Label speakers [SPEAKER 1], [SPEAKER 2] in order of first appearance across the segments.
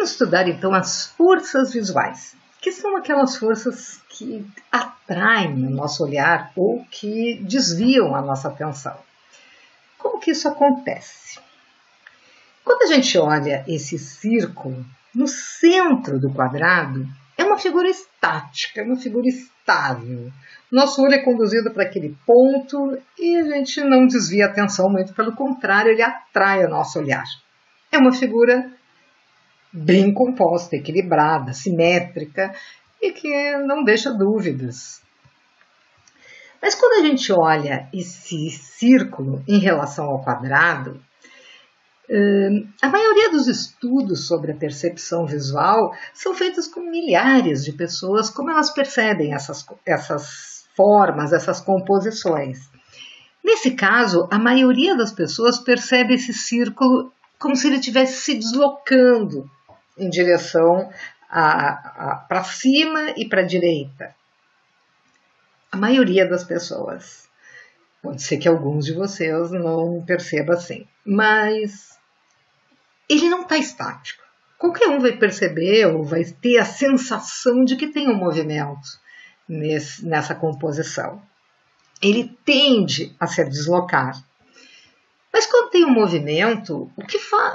[SPEAKER 1] Vamos estudar então as forças visuais, que são aquelas forças que atraem o nosso olhar ou que desviam a nossa atenção. Como que isso acontece? Quando a gente olha esse círculo, no centro do quadrado é uma figura estática, é uma figura estável. Nosso olho é conduzido para aquele ponto e a gente não desvia a atenção, muito pelo contrário, ele atrai o nosso olhar. É uma figura bem composta, equilibrada, simétrica e que não deixa dúvidas. Mas quando a gente olha esse círculo em relação ao quadrado, a maioria dos estudos sobre a percepção visual são feitos com milhares de pessoas, como elas percebem essas formas, essas composições. Nesse caso, a maioria das pessoas percebe esse círculo como se ele estivesse se deslocando em direção para cima e para a direita. A maioria das pessoas. Pode ser que alguns de vocês não percebam assim, mas ele não está estático. Qualquer um vai perceber ou vai ter a sensação de que tem um movimento nessa composição. Ele tende a se deslocar. Mas quando tem um movimento, o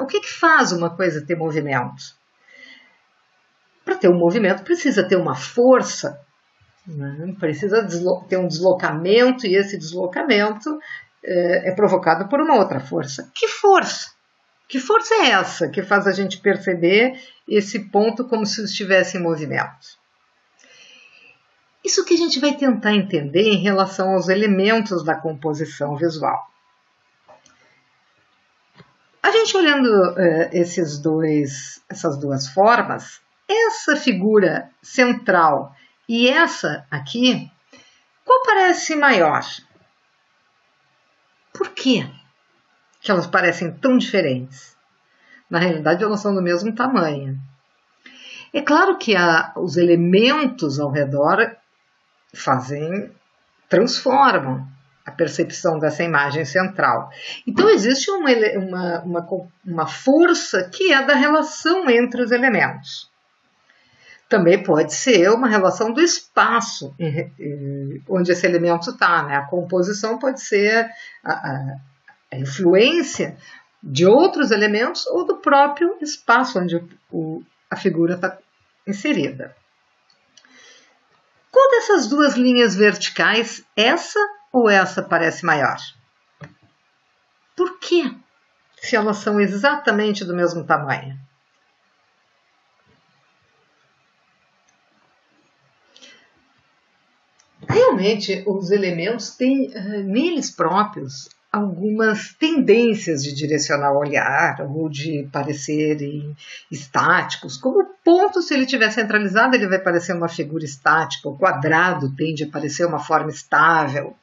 [SPEAKER 1] que faz uma coisa ter movimento? Para ter um movimento precisa ter uma força, né? Precisa ter um deslocamento e esse deslocamento é provocado por uma outra força. Que força? Que força é essa que faz a gente perceber esse ponto como se estivesse em movimento? Isso que a gente vai tentar entender em relação aos elementos da composição visual. A gente olhando essas duas formas, essa figura central e essa aqui, qual parece maior? Por quê que elas parecem tão diferentes? Na realidade, elas são do mesmo tamanho. É claro que os elementos ao redor transformam a percepção dessa imagem central. Então, existe uma força que é da relação entre os elementos. Também pode ser uma relação do espaço onde esse elemento está, né? A composição pode ser a influência de outros elementos ou do próprio espaço onde a figura está inserida. Qual dessas duas linhas verticais, essa ou essa parece maior? Por quê? Se elas são exatamente do mesmo tamanho. Realmente, os elementos têm neles próprios algumas tendências de direcionar o olhar ou de parecerem estáticos. Como o ponto, se ele estiver centralizado, ele vai parecer uma figura estática. O quadrado tende a parecer uma forma estável.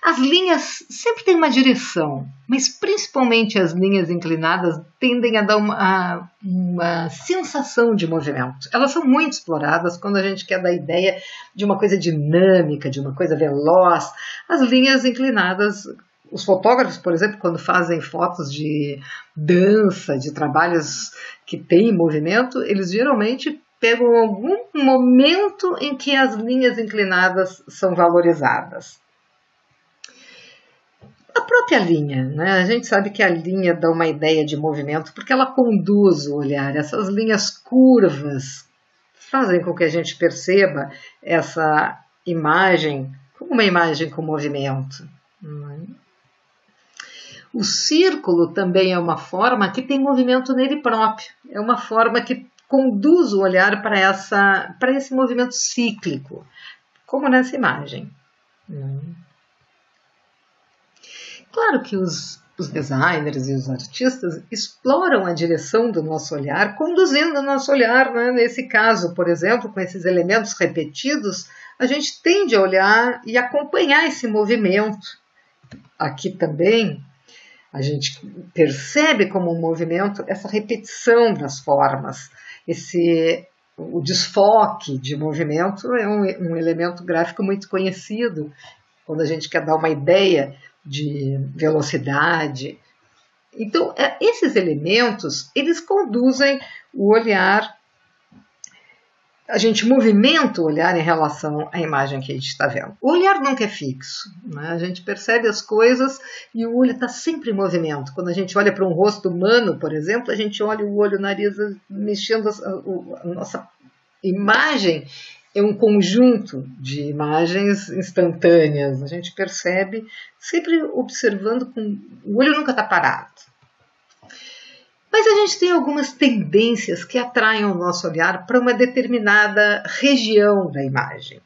[SPEAKER 1] As linhas sempre têm uma direção, mas principalmente as linhas inclinadas tendem a dar uma sensação de movimento. Elas são muito exploradas quando a gente quer dar ideia de uma coisa dinâmica, de uma coisa veloz. As linhas inclinadas, os fotógrafos, por exemplo, quando fazem fotos de dança, de trabalhos que têm movimento, eles geralmente pegam algum momento em que as linhas inclinadas são valorizadas. A própria linha, né? A gente sabe que a linha dá uma ideia de movimento porque ela conduz o olhar. Essas linhas curvas fazem com que a gente perceba essa imagem como uma imagem com movimento. O círculo também é uma forma que tem movimento nele próprio. É uma forma que conduz o olhar para esse movimento cíclico, como nessa imagem. Claro que os designers e os artistas exploram a direção do nosso olhar, conduzindo o nosso olhar, né? Nesse caso, por exemplo, com esses elementos repetidos, a gente tende a olhar e acompanhar esse movimento. Aqui também, a gente percebe como um movimento essa repetição das formas, o desfoque de movimento é um elemento gráfico muito conhecido, quando a gente quer dar uma ideia de velocidade Então, esses elementos, eles conduzem o olhar, a gente movimenta o olhar em relação à imagem que a gente está vendo. O olhar nunca é fixo, né? A gente percebe as coisas e o olho está sempre em movimento. Quando a gente olha para um rosto humano, por exemplo, a gente olha o olho, o nariz mexendo, a nossa imagem é um conjunto de imagens instantâneas. A gente percebe, sempre observando, o olho nunca está parado. Mas a gente tem algumas tendências que atraem o nosso olhar para uma determinada região da imagem.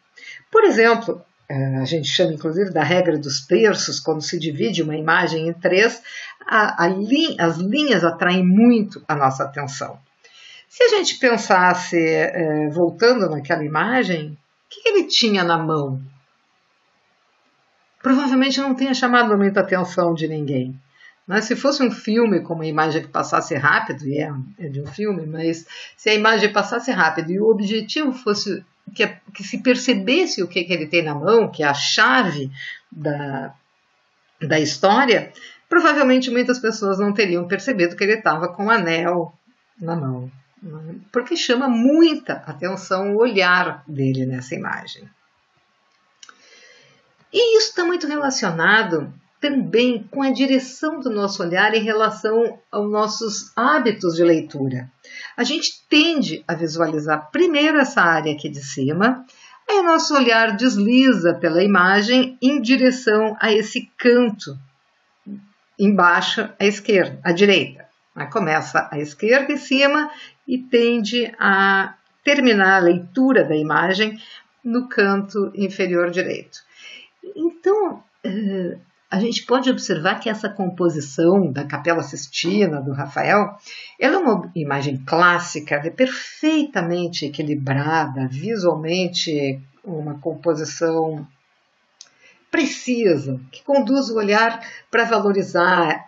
[SPEAKER 1] Por exemplo, a gente chama inclusive da regra dos terços, quando se divide uma imagem em três, as linhas atraem muito a nossa atenção. Se a gente pensasse, voltando naquela imagem, o que ele tinha na mão? Provavelmente não tenha chamado muita atenção de ninguém. Mas se fosse um filme com uma imagem que passasse rápido, e é de um filme, mas se a imagem passasse rápido e o objetivo fosse que se percebesse o que ele tem na mão, que é a chave da história, provavelmente muitas pessoas não teriam percebido que ele estava com um anel na mão, porque chama muita atenção o olhar dele nessa imagem. E isso está muito relacionado também com a direção do nosso olhar em relação aos nossos hábitos de leitura. A gente tende a visualizar primeiro essa área aqui de cima, aí o nosso olhar desliza pela imagem em direção a esse canto embaixo à esquerda, à direita. Começa à esquerda em cima e tende a terminar a leitura da imagem no canto inferior direito. Então, a gente pode observar que essa composição da Capela Sistina, do Rafael, ela é uma imagem clássica, é perfeitamente equilibrada, visualmente uma composição precisa, que conduz o olhar para valorizar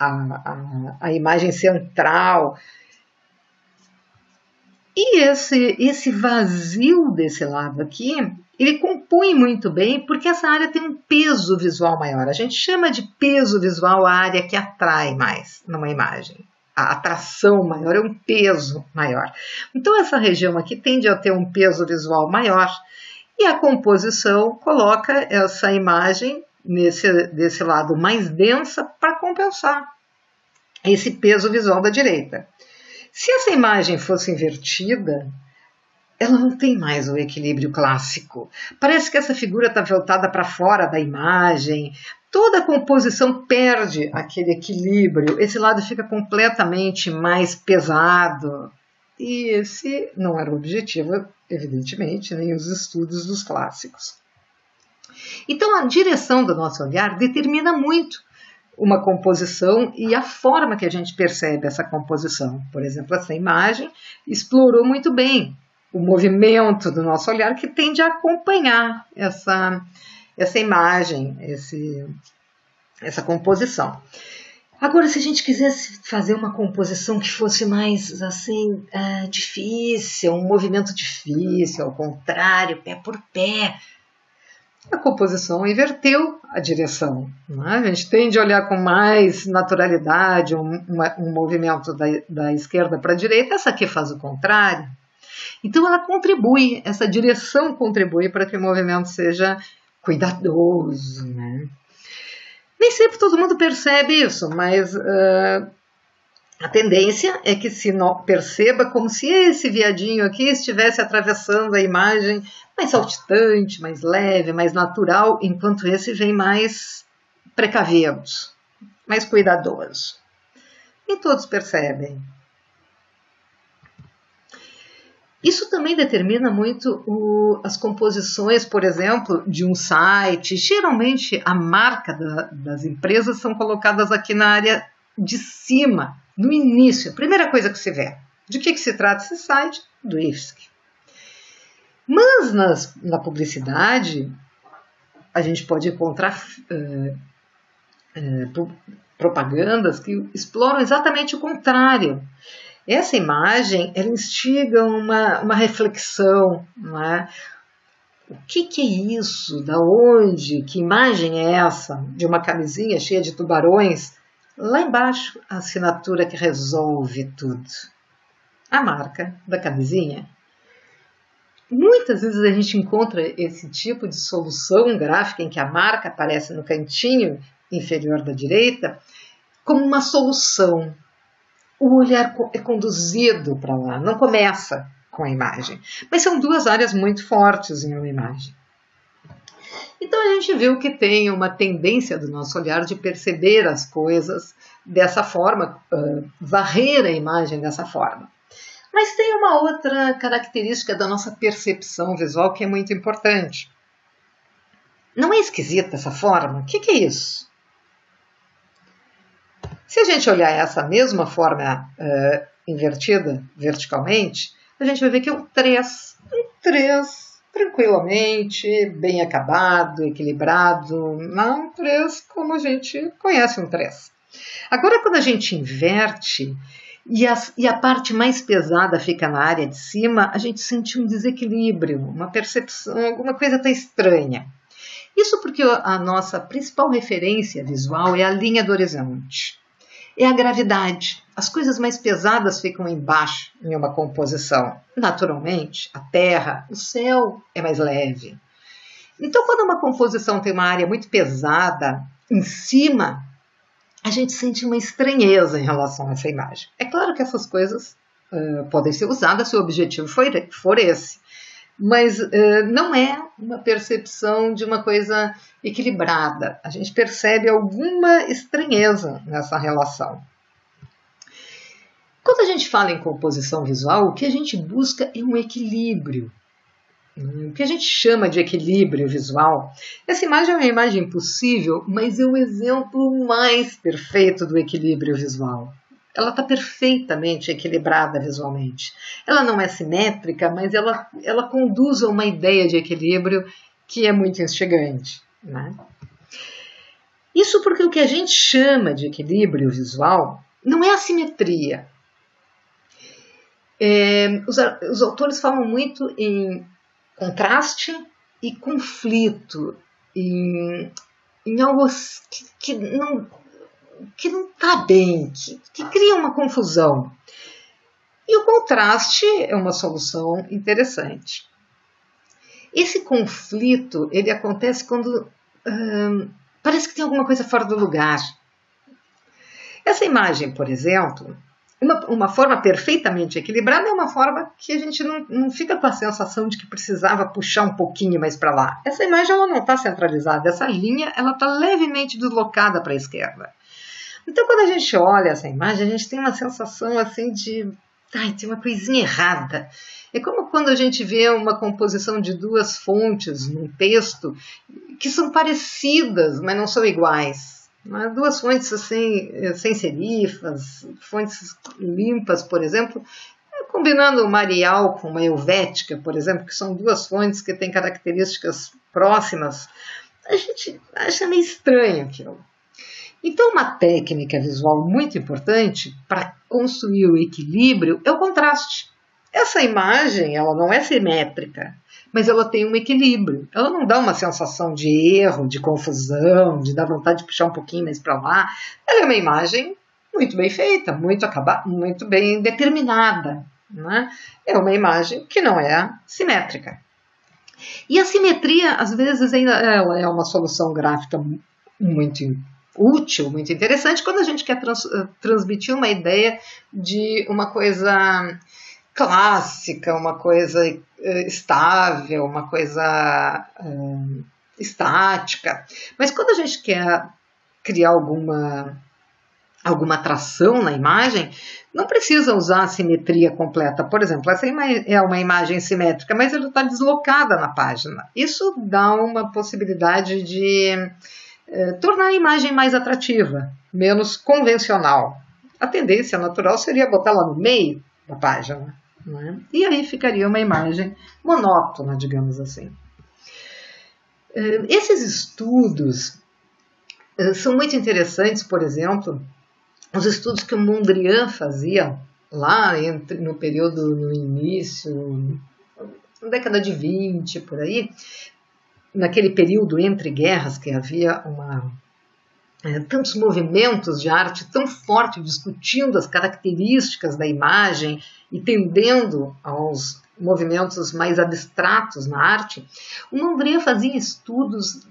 [SPEAKER 1] a imagem central. E esse vazio desse lado aqui, ele compõe muito bem, porque essa área tem um peso visual maior. A gente chama de peso visual a área que atrai mais numa imagem. A atração maior é um peso maior. Então essa região aqui tende a ter um peso visual maior, e a composição coloca essa imagem desse lado mais densa para compensar esse peso visual da direita. Se essa imagem fosse invertida, ela não tem mais o equilíbrio clássico. Parece que essa figura está voltada para fora da imagem. Toda a composição perde aquele equilíbrio. Esse lado fica completamente mais pesado. E esse não era o objetivo, evidentemente, nem os estudos dos clássicos. Então, a direção do nosso olhar determina muito uma composição e a forma que a gente percebe essa composição. Por exemplo, essa imagem explorou muito bem o movimento do nosso olhar, que tende a acompanhar essa imagem, essa composição. Agora, se a gente quisesse fazer uma composição que fosse mais assim, difícil, um movimento difícil, ao contrário, pé por pé, a composição inverteu a direção. Né? A gente tende a olhar com mais naturalidade um movimento da esquerda para a direita, essa aqui faz o contrário. Então ela contribui, essa direção contribui para que o movimento seja cuidadoso. Né? Nem sempre todo mundo percebe isso, mas a tendência é que se perceba como se esse viadinho aqui estivesse atravessando a imagem mais saltitante, mais leve, mais natural, enquanto esse vem mais precavido, mais cuidadoso. Nem todos percebem. Isso também determina muito as composições, por exemplo, de um site. Geralmente, a marca das empresas são colocadas aqui na área de cima, no início. A primeira coisa que se vê. De que se trata esse site? Do IFSC. Mas na publicidade, a gente pode encontrar propagandas que exploram exatamente o contrário. Essa imagem, ela instiga uma reflexão, não é? O que é isso? Da onde? Que imagem é essa? De uma camisinha cheia de tubarões? Lá embaixo, a assinatura que resolve tudo. A marca da camisinha. Muitas vezes a gente encontra esse tipo de solução gráfica em que a marca aparece no cantinho inferior da direita como uma solução. O olhar é conduzido para lá, não começa com a imagem. Mas são duas áreas muito fortes em uma imagem. Então a gente viu que tem uma tendência do nosso olhar de perceber as coisas dessa forma, varrer a imagem dessa forma. Mas tem uma outra característica da nossa percepção visual que é muito importante. Não é esquisita essa forma? O que é isso? Se a gente olhar essa mesma forma invertida verticalmente, a gente vai ver que é um 3. Um 3 tranquilamente, bem acabado, equilibrado. Não um 3 como a gente conhece um 3. Agora, quando a gente inverte e a parte mais pesada fica na área de cima, a gente sente um desequilíbrio, uma percepção, alguma coisa está estranha. Isso porque a nossa principal referência visual é a linha do horizonte. É a gravidade. As coisas mais pesadas ficam embaixo em uma composição. Naturalmente, a terra, o céu é mais leve. Então, quando uma composição tem uma área muito pesada em cima, a gente sente uma estranheza em relação a essa imagem. É claro que essas coisas podem ser usadas se o objetivo for esse. Mas não é uma percepção de uma coisa equilibrada. A gente percebe alguma estranheza nessa relação. Quando a gente fala em composição visual, o que a gente busca é um equilíbrio. O que a gente chama de equilíbrio visual. Essa imagem é uma imagem possível, mas é o exemplo mais perfeito do equilíbrio visual. Ela está perfeitamente equilibrada visualmente. Ela não é simétrica, mas ela conduz a uma ideia de equilíbrio que é muito instigante, né? Isso porque o que a gente chama de equilíbrio visual não é a simetria. Os autores falam muito em contraste e conflito, em algo que não está bem, que cria uma confusão. E o contraste é uma solução interessante. Esse conflito, ele acontece quando parece que tem alguma coisa fora do lugar. Essa imagem, por exemplo, uma forma perfeitamente equilibrada é uma forma que a gente não fica com a sensação de que precisava puxar um pouquinho mais para lá. Essa imagem ela não está centralizada, essa linha ela está levemente deslocada para a esquerda. Então, quando a gente olha essa imagem, a gente tem uma sensação assim de tem uma coisinha errada. É como quando a gente vê uma composição de duas fontes num texto que são parecidas, mas não são iguais. Duas fontes assim, sem serifas, fontes limpas, por exemplo, combinando uma Arial com uma Helvética, por exemplo, que são duas fontes que têm características próximas, a gente acha meio estranho aquilo. Então, uma técnica visual muito importante para construir o equilíbrio é o contraste. Essa imagem ela não é simétrica, mas ela tem um equilíbrio. Ela não dá uma sensação de erro, de confusão, de dar vontade de puxar um pouquinho mais para lá. Ela é uma imagem muito bem feita, muito bem determinada, né? É uma imagem que não é simétrica. E a simetria, às vezes, ela é uma solução gráfica muito útil, muito interessante, quando a gente quer transmitir uma ideia de uma coisa clássica, uma coisa estável, uma coisa estática. Mas quando a gente quer criar alguma atração na imagem, não precisa usar a simetria completa. Por exemplo, essa é uma imagem simétrica, mas ela está deslocada na página. Isso dá uma possibilidade de tornar a imagem mais atrativa, menos convencional. A tendência natural seria botá-la no meio da página, né? E aí ficaria uma imagem monótona, digamos assim. Esses estudos são muito interessantes, por exemplo, os estudos que o Mondrian fazia lá no período, no início, na década de 20, por aí, naquele período entre guerras, que havia tantos movimentos de arte tão forte, discutindo as características da imagem e tendendo aos movimentos mais abstratos na arte, o Mondrian fazia estudos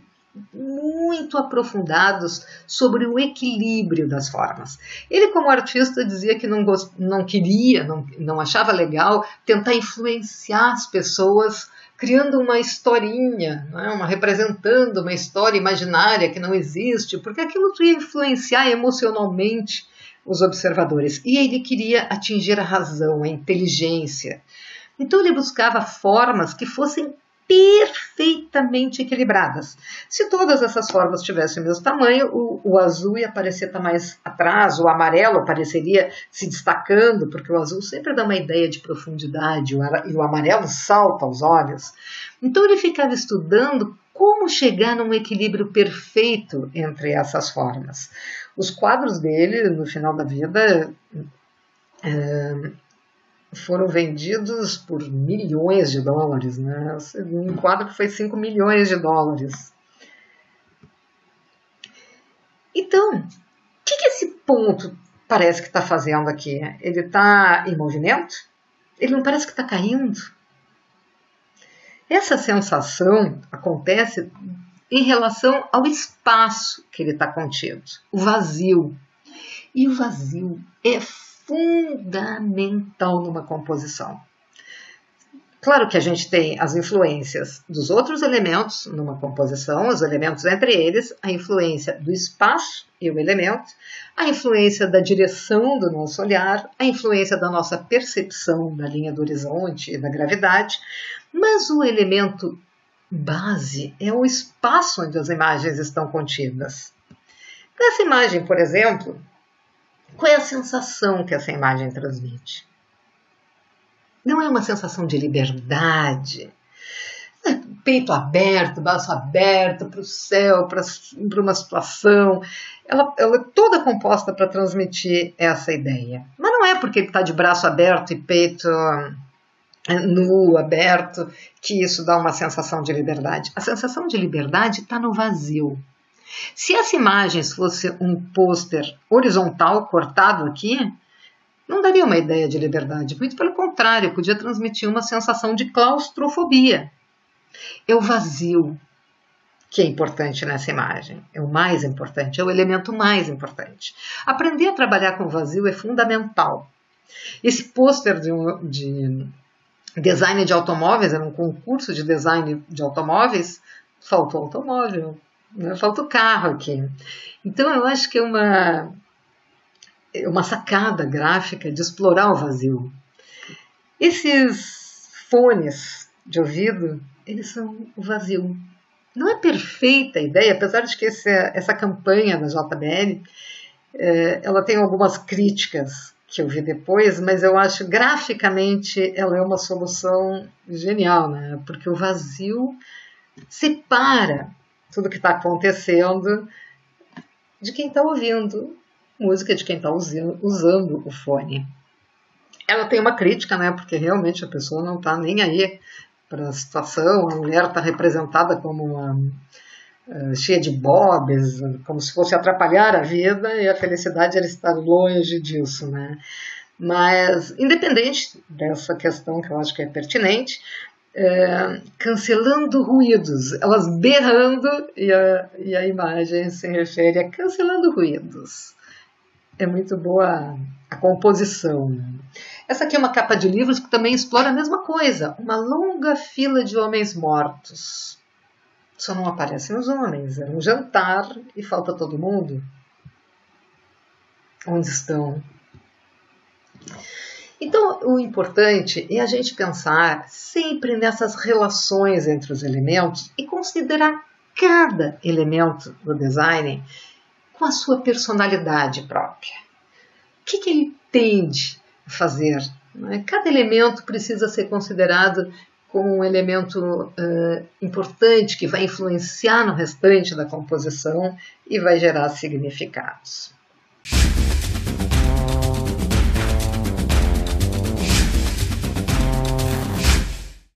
[SPEAKER 1] muito aprofundados sobre o equilíbrio das formas. Ele, como artista, dizia que não queria, não achava legal tentar influenciar as pessoas criando uma historinha, representando uma história imaginária que não existe, porque aquilo ia influenciar emocionalmente os observadores. E ele queria atingir a razão, a inteligência. Então ele buscava formas que fossem perfeitamente equilibradas. Se todas essas formas tivessem o mesmo tamanho, o azul ia parecer estar mais atrás, o amarelo apareceria se destacando, porque o azul sempre dá uma ideia de profundidade e o amarelo salta aos olhos. Então ele ficava estudando como chegar num equilíbrio perfeito entre essas formas. Os quadros dele, no final da vida, foram vendidos por milhões de dólares, né? Um quadro foi 5 milhões de dólares. Então, o que esse ponto parece que está fazendo aqui? Ele está em movimento? Ele não parece que está caindo? Essa sensação acontece em relação ao espaço que ele está contido, o vazio. E o vazio é fundamental numa composição. Claro que a gente tem as influências dos outros elementos numa composição, os elementos entre eles, a influência do espaço e o elemento, a influência da direção do nosso olhar, a influência da nossa percepção da linha do horizonte e da gravidade, mas o elemento base é o espaço onde as imagens estão contidas. Nessa imagem, por exemplo, qual é a sensação que essa imagem transmite? Não é uma sensação de liberdade, peito aberto, braço aberto para o céu, para uma situação. Ela é toda composta para transmitir essa ideia. Mas não é porque ele está de braço aberto e peito nu, aberto, que isso dá uma sensação de liberdade. A sensação de liberdade está no vazio. Se essa imagem fosse um pôster horizontal, cortado aqui, não daria uma ideia de liberdade. Muito pelo contrário, podia transmitir uma sensação de claustrofobia. É o vazio que é importante nessa imagem. É o mais importante, é o elemento mais importante. Aprender a trabalhar com o vazio é fundamental. Esse pôster de design de automóveis, era um concurso de design de automóveis, faltou automóvel. Falta o carro aqui. Então eu acho que é uma sacada gráfica de explorar o vazio. Esses fones de ouvido, eles são o vazio. Não é perfeita a ideia, apesar de que essa campanha da JBL, ela tem algumas críticas que eu vi depois, mas eu acho graficamente ela é uma solução genial, né? Porque o vazio separa tudo que está acontecendo de quem está ouvindo música, de quem está usando o fone. Ela tem uma crítica, né? Porque realmente a pessoa não está nem aí para a situação, a mulher está representada como cheia de bobs, como se fosse atrapalhar a vida, e a felicidade era estar longe disso, né? Mas, independente dessa questão que eu acho que é pertinente, cancelando ruídos, elas berrando e a imagem se refere a cancelando ruídos. É muito boa a composição. Essa aqui é uma capa de livros que também explora a mesma coisa, uma longa fila de homens mortos. Só não aparecem os homens, era um jantar e falta todo mundo. Onde estão? Então, o importante é a gente pensar sempre nessas relações entre os elementos e considerar cada elemento do design com a sua personalidade própria. O que ele tende a fazer? Cada elemento precisa ser considerado como um elemento importante que vai influenciar no restante da composição e vai gerar significados.